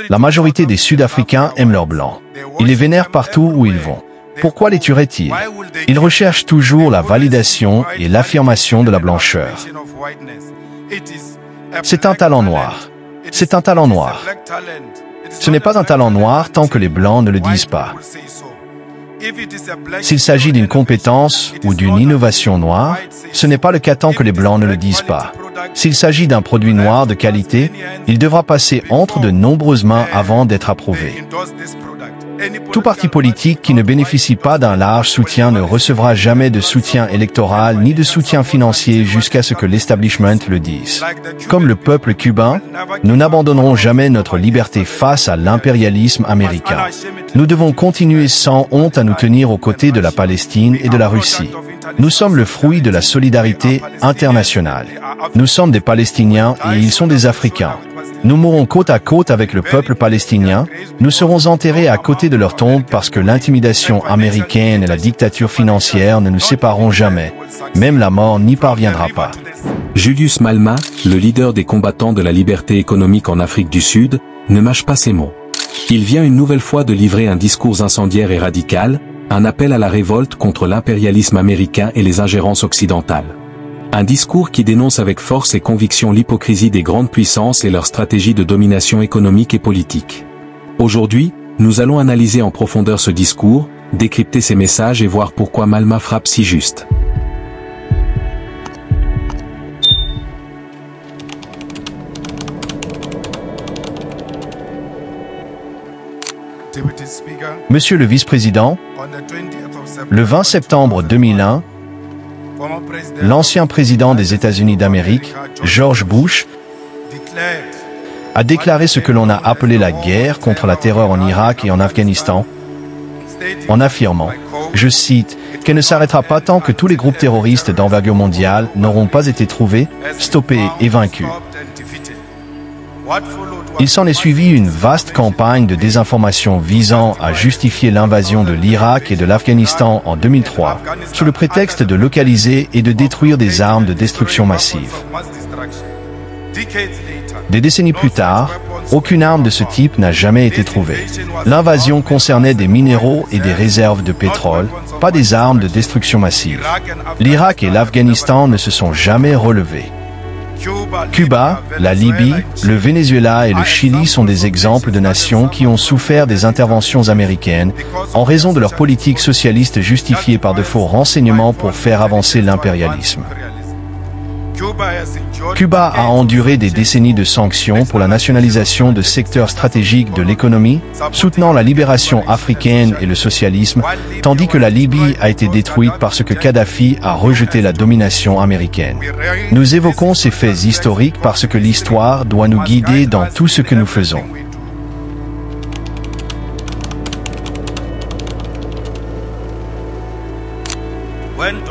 La majorité des Sud-Africains aiment leurs Blancs. Ils les vénèrent partout où ils vont. Pourquoi les tueraient-ils? Ils recherchent toujours la validation et l'affirmation de la blancheur. C'est un talent noir. C'est un talent noir. Ce n'est pas un talent noir tant que les Blancs ne le disent pas. S'il s'agit d'une compétence ou d'une innovation noire, ce n'est pas le cas tant que les Blancs ne le disent pas. S'il s'agit d'un produit noir de qualité, il devra passer entre de nombreuses mains avant d'être approuvé. Tout parti politique qui ne bénéficie pas d'un large soutien ne recevra jamais de soutien électoral ni de soutien financier jusqu'à ce que l'establishment le dise. Comme le peuple cubain, nous n'abandonnerons jamais notre liberté face à l'impérialisme américain. Nous devons continuer sans honte à nous tenir aux côtés de la Palestine et de la Russie. Nous sommes le fruit de la solidarité internationale. Nous sommes des Palestiniens et ils sont des Africains. Nous mourrons côte à côte avec le peuple palestinien. Nous serons enterrés à côté de leur tombe parce que l'intimidation américaine et la dictature financière ne nous sépareront jamais. Même la mort n'y parviendra pas. Julius Malema, le leader des combattants de la liberté économique en Afrique du Sud, ne mâche pas ses mots. Il vient une nouvelle fois de livrer un discours incendiaire et radical, un appel à la révolte contre l'impérialisme américain et les ingérences occidentales. Un discours qui dénonce avec force et conviction l'hypocrisie des grandes puissances et leur stratégie de domination économique et politique. Aujourd'hui, nous allons analyser en profondeur ce discours, décrypter ses messages et voir pourquoi Malema frappe si juste. Monsieur le vice-président, le 20 septembre 2001, l'ancien président des États-Unis d'Amérique, George Bush, a déclaré ce que l'on a appelé la guerre contre la terreur en Irak et en Afghanistan, en affirmant, je cite, qu'elle ne s'arrêtera pas tant que tous les groupes terroristes d'envergure mondiale n'auront pas été trouvés, stoppés et vaincus. Il s'en est suivi une vaste campagne de désinformation visant à justifier l'invasion de l'Irak et de l'Afghanistan en 2003, sous le prétexte de localiser et de détruire des armes de destruction massive. Des décennies plus tard, aucune arme de ce type n'a jamais été trouvée. L'invasion concernait des minéraux et des réserves de pétrole, pas des armes de destruction massive. L'Irak et l'Afghanistan ne se sont jamais relevés. Cuba, la Libye, le Venezuela et le Chili sont des exemples de nations qui ont souffert des interventions américaines en raison de leur politique socialiste justifiée par de faux renseignements pour faire avancer l'impérialisme. Cuba a enduré des décennies de sanctions pour la nationalisation de secteurs stratégiques de l'économie, soutenant la libération africaine et le socialisme, tandis que la Libye a été détruite parce que Kadhafi a rejeté la domination américaine. Nous évoquons ces faits historiques parce que l'histoire doit nous guider dans tout ce que nous faisons.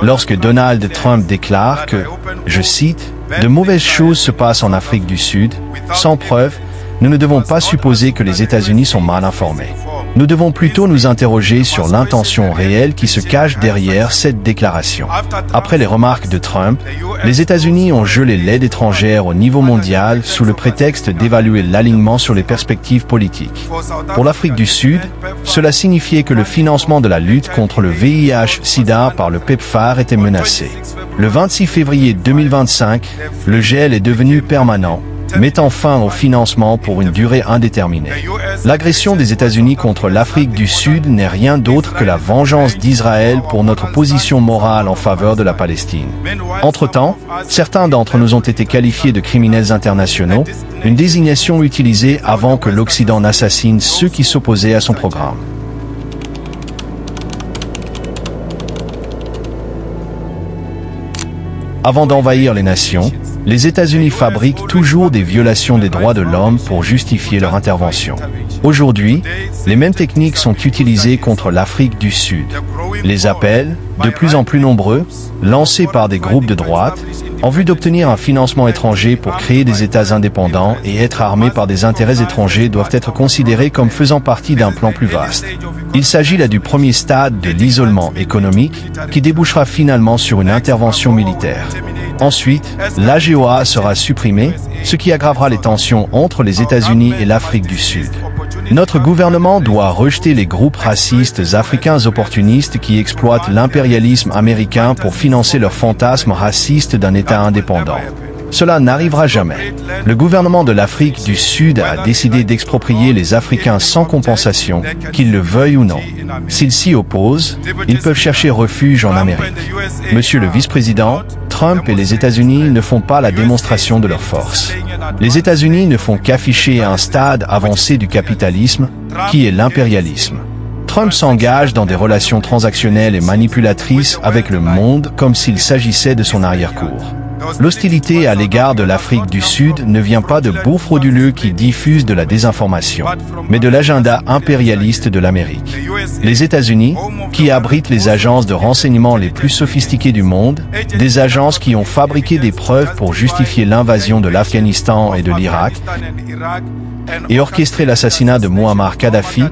Lorsque Donald Trump déclare que, je cite, « de mauvaises choses se passent en Afrique du Sud », sans preuve, nous ne devons pas supposer que les États-Unis sont mal informés. Nous devons plutôt nous interroger sur l'intention réelle qui se cache derrière cette déclaration. Après les remarques de Trump, les États-Unis ont gelé l'aide étrangère au niveau mondial sous le prétexte d'évaluer l'alignement sur les perspectives politiques. Pour l'Afrique du Sud, cela signifiait que le financement de la lutte contre le VIH-Sida par le PEPFAR était menacé. Le 26 février 2025, le gel est devenu permanent, mettant fin au financement pour une durée indéterminée. L'agression des États-Unis contre l'Afrique du Sud n'est rien d'autre que la vengeance d'Israël pour notre position morale en faveur de la Palestine. Entre-temps, certains d'entre nous ont été qualifiés de criminels internationaux, une désignation utilisée avant que l'Occident n'assassine ceux qui s'opposaient à son programme. Avant d'envahir les nations, les États-Unis fabriquent toujours des violations des droits de l'homme pour justifier leur intervention. Aujourd'hui, les mêmes techniques sont utilisées contre l'Afrique du Sud. Les appels, de plus en plus nombreux, lancés par des groupes de droite, en vue d'obtenir un financement étranger pour créer des États indépendants et être armés par des intérêts étrangers doivent être considérés comme faisant partie d'un plan plus vaste. Il s'agit là du premier stade de l'isolement économique qui débouchera finalement sur une intervention militaire. Ensuite, l'AGOA sera supprimée, ce qui aggravera les tensions entre les États-Unis et l'Afrique du Sud. Notre gouvernement doit rejeter les groupes racistes africains opportunistes qui exploitent l'impérialisme américain pour financer leurs fantasmes racistes d'un État indépendant. Cela n'arrivera jamais. Le gouvernement de l'Afrique du Sud a décidé d'exproprier les Africains sans compensation, qu'ils le veuillent ou non. S'ils s'y opposent, ils peuvent chercher refuge en Amérique. Monsieur le vice-président, Trump et les États-Unis ne font pas la démonstration de leur force. Les États-Unis ne font qu'afficher un stade avancé du capitalisme, qui est l'impérialisme. Trump s'engage dans des relations transactionnelles et manipulatrices avec le monde comme s'il s'agissait de son arrière-cour. L'hostilité à l'égard de l'Afrique du Sud ne vient pas de beaux frauduleux qui diffusent de la désinformation, mais de l'agenda impérialiste de l'Amérique. Les États-Unis, qui abritent les agences de renseignement les plus sophistiquées du monde, des agences qui ont fabriqué des preuves pour justifier l'invasion de l'Afghanistan et de l'Irak, et orchestré l'assassinat de Muammar Kadhafi,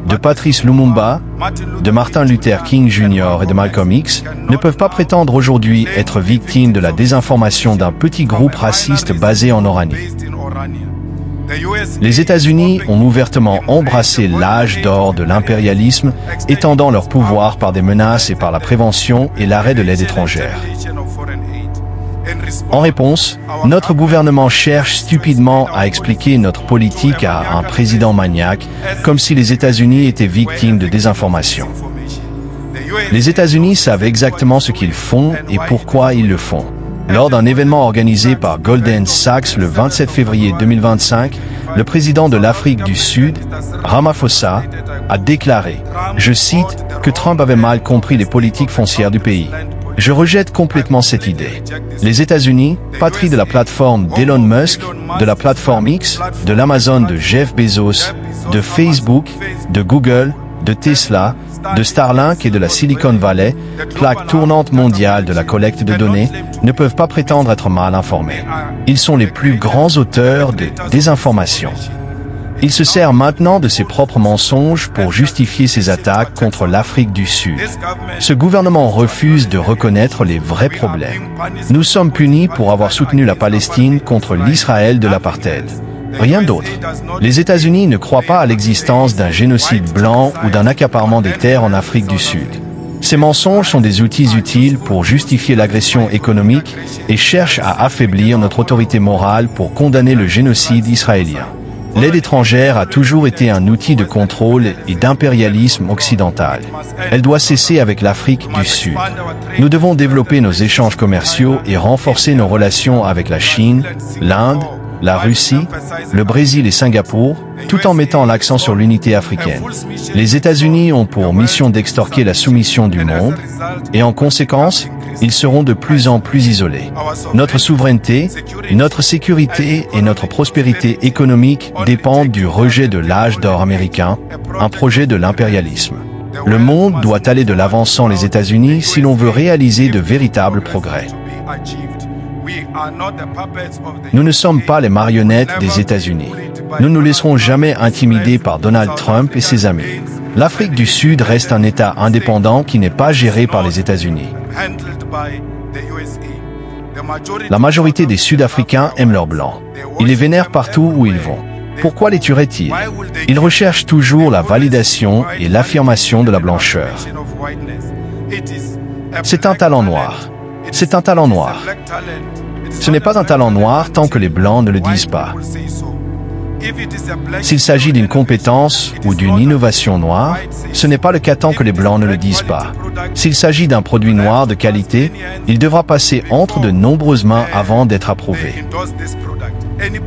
de Patrice Lumumba, de Martin Luther King Jr. et de Malcolm X, ne peuvent pas prétendre aujourd'hui être victimes de la désinformation d'un petit groupe raciste basé en Oranie. Les États-Unis ont ouvertement embrassé l'âge d'or de l'impérialisme, étendant leur pouvoir par des menaces et par la prévention et l'arrêt de l'aide étrangère. En réponse, notre gouvernement cherche stupidement à expliquer notre politique à un président maniaque, comme si les États-Unis étaient victimes de désinformation. Les États-Unis savent exactement ce qu'ils font et pourquoi ils le font. Lors d'un événement organisé par Goldman Sachs le 27 février 2025, le président de l'Afrique du Sud, Ramaphosa, a déclaré, je cite, que Trump avait mal compris les politiques foncières du pays. Je rejette complètement cette idée. Les États-Unis, patrie de la plateforme d'Elon Musk, de la plateforme X, de l'Amazon de Jeff Bezos, de Facebook, de Google, de Tesla, de Starlink et de la Silicon Valley, plaque tournante mondiale de la collecte de données, ne peuvent pas prétendre être mal informés. Ils sont les plus grands auteurs de désinformation. Il se sert maintenant de ses propres mensonges pour justifier ses attaques contre l'Afrique du Sud. Ce gouvernement refuse de reconnaître les vrais problèmes. Nous sommes punis pour avoir soutenu la Palestine contre l'Israël de l'apartheid. Rien d'autre. Les États-Unis ne croient pas à l'existence d'un génocide blanc ou d'un accaparement des terres en Afrique du Sud. Ces mensonges sont des outils utiles pour justifier l'agression économique et cherchent à affaiblir notre autorité morale pour condamner le génocide israélien. L'aide étrangère a toujours été un outil de contrôle et d'impérialisme occidental. Elle doit cesser avec l'Afrique du Sud. Nous devons développer nos échanges commerciaux et renforcer nos relations avec la Chine, l'Inde, la Russie, le Brésil et Singapour, tout en mettant l'accent sur l'unité africaine. Les États-Unis ont pour mission d'extorquer la soumission du monde, et en conséquence, ils seront de plus en plus isolés. Notre souveraineté, notre sécurité et notre prospérité économique dépendent du rejet de l'âge d'or américain, un projet de l'impérialisme. Le monde doit aller de l'avant sans les États-Unis si l'on veut réaliser de véritables progrès. Nous ne sommes pas les marionnettes des États-Unis. Nous ne nous laisserons jamais intimider par Donald Trump et ses amis. L'Afrique du Sud reste un État indépendant qui n'est pas géré par les États-Unis. La majorité des Sud-Africains aiment leurs Blancs. Ils les vénèrent partout où ils vont. Pourquoi les tueraient-ils? Ils recherchent toujours la validation et l'affirmation de la blancheur. C'est un talent noir. C'est un talent noir. Ce n'est pas un talent noir tant que les Blancs ne le disent pas. S'il s'agit d'une compétence ou d'une innovation noire, ce n'est pas le cas tant que les Blancs ne le disent pas. S'il s'agit d'un produit noir de qualité, il devra passer entre de nombreuses mains avant d'être approuvé.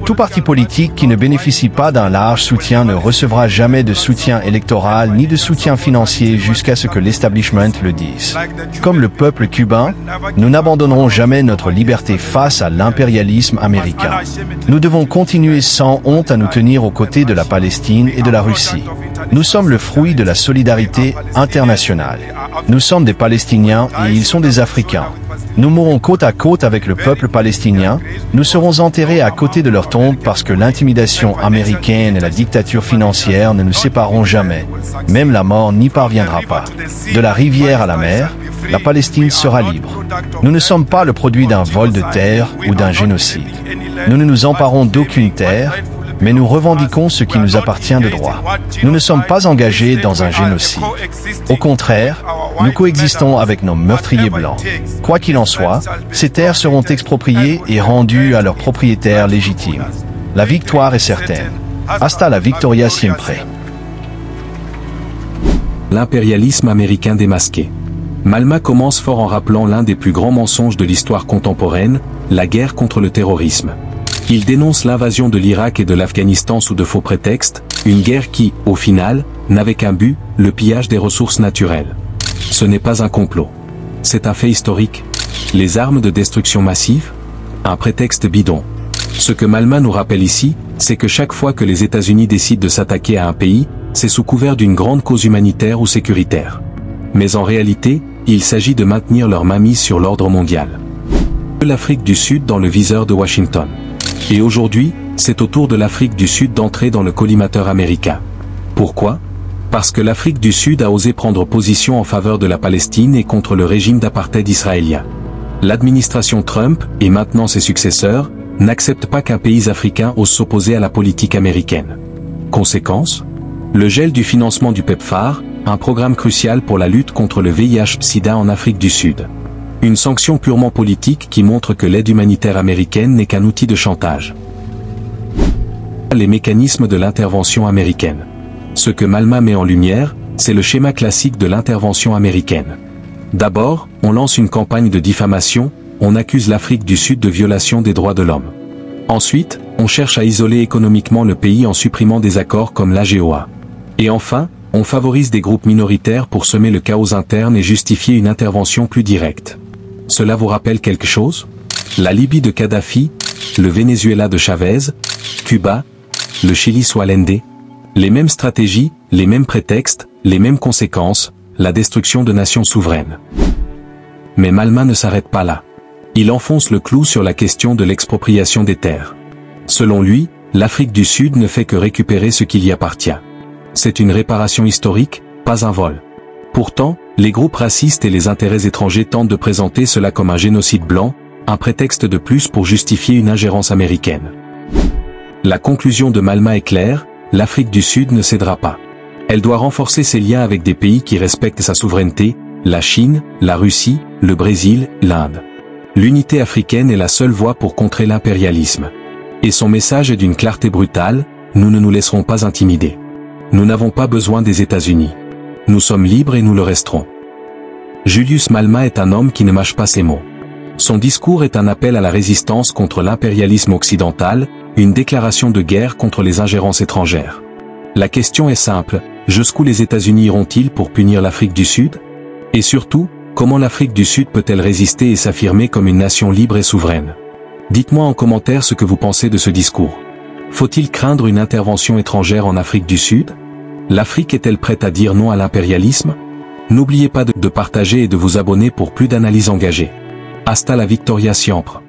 Tout parti politique qui ne bénéficie pas d'un large soutien ne recevra jamais de soutien électoral ni de soutien financier jusqu'à ce que l'establishment le dise. Comme le peuple cubain, nous n'abandonnerons jamais notre liberté face à l'impérialisme américain. Nous devons continuer sans honte à nous tenir aux côtés de la Palestine et de la Russie. Nous sommes le fruit de la solidarité internationale. Nous sommes des Palestiniens et ils sont des Africains. Nous mourrons côte à côte avec le peuple palestinien, nous serons enterrés à côté de leur tombe parce que l'intimidation américaine et la dictature financière ne nous sépareront jamais. Même la mort n'y parviendra pas. De la rivière à la mer, la Palestine sera libre. Nous ne sommes pas le produit d'un vol de terre ou d'un génocide. Nous ne nous emparons d'aucune terre, mais nous revendiquons ce qui nous appartient de droit. Nous ne sommes pas engagés dans un génocide. Au contraire, nous coexistons avec nos meurtriers blancs. Quoi qu'il en soit, ces terres seront expropriées et rendues à leurs propriétaires légitimes. La victoire est certaine. Hasta la victoria siempre. L'impérialisme américain démasqué. Malma commence fort en rappelant l'un des plus grands mensonges de l'histoire contemporaine, la guerre contre le terrorisme. Il dénonce l'invasion de l'Irak et de l'Afghanistan sous de faux prétextes, une guerre qui, au final, n'avait qu'un but, le pillage des ressources naturelles. Ce n'est pas un complot. C'est un fait historique. Les armes de destruction massive? Un prétexte bidon. Ce que Malma nous rappelle ici, c'est que chaque fois que les États-Unis décident de s'attaquer à un pays, c'est sous couvert d'une grande cause humanitaire ou sécuritaire. Mais en réalité, il s'agit de maintenir leur mainmise sur l'ordre mondial. L'Afrique du Sud dans le viseur de Washington. Et aujourd'hui, c'est au tour de l'Afrique du Sud d'entrer dans le collimateur américain. Pourquoi? Parce que l'Afrique du Sud a osé prendre position en faveur de la Palestine et contre le régime d'apartheid israélien. L'administration Trump, et maintenant ses successeurs, n'acceptent pas qu'un pays africain ose s'opposer à la politique américaine. Conséquence? Le gel du financement du PEPFAR, un programme crucial pour la lutte contre le VIH-Sida en Afrique du Sud. Une sanction purement politique qui montre que l'aide humanitaire américaine n'est qu'un outil de chantage. Les mécanismes de l'intervention américaine. Ce que Malma met en lumière, c'est le schéma classique de l'intervention américaine. D'abord, on lance une campagne de diffamation, on accuse l'Afrique du Sud de violation des droits de l'homme. Ensuite, on cherche à isoler économiquement le pays en supprimant des accords comme l'AGOA. Et enfin, on favorise des groupes minoritaires pour semer le chaos interne et justifier une intervention plus directe. Cela vous rappelle quelque chose? La Libye de Kadhafi, le Venezuela de Chavez, Cuba, le Chili sous Allende. Les mêmes stratégies, les mêmes prétextes, les mêmes conséquences, la destruction de nations souveraines. Mais Malma ne s'arrête pas là. Il enfonce le clou sur la question de l'expropriation des terres. Selon lui, l'Afrique du Sud ne fait que récupérer ce qui y appartient. C'est une réparation historique, pas un vol. Pourtant, les groupes racistes et les intérêts étrangers tentent de présenter cela comme un génocide blanc, un prétexte de plus pour justifier une ingérence américaine. La conclusion de Malma est claire, l'Afrique du Sud ne cédera pas. Elle doit renforcer ses liens avec des pays qui respectent sa souveraineté, la Chine, la Russie, le Brésil, l'Inde. L'unité africaine est la seule voie pour contrer l'impérialisme. Et son message est d'une clarté brutale, nous ne nous laisserons pas intimider. Nous n'avons pas besoin des États-Unis. Nous sommes libres et nous le resterons. Julius Malma est un homme qui ne mâche pas ses mots. Son discours est un appel à la résistance contre l'impérialisme occidental, une déclaration de guerre contre les ingérences étrangères. La question est simple, jusqu'où les États-Unis iront-ils pour punir l'Afrique du Sud? Et surtout, comment l'Afrique du Sud peut-elle résister et s'affirmer comme une nation libre et souveraine? Dites-moi en commentaire ce que vous pensez de ce discours. Faut-il craindre une intervention étrangère en Afrique du Sud? L'Afrique est-elle prête à dire non à l'impérialisme? N'oubliez pas de partager et de vous abonner pour plus d'analyses engagées. Hasta la victoria siempre.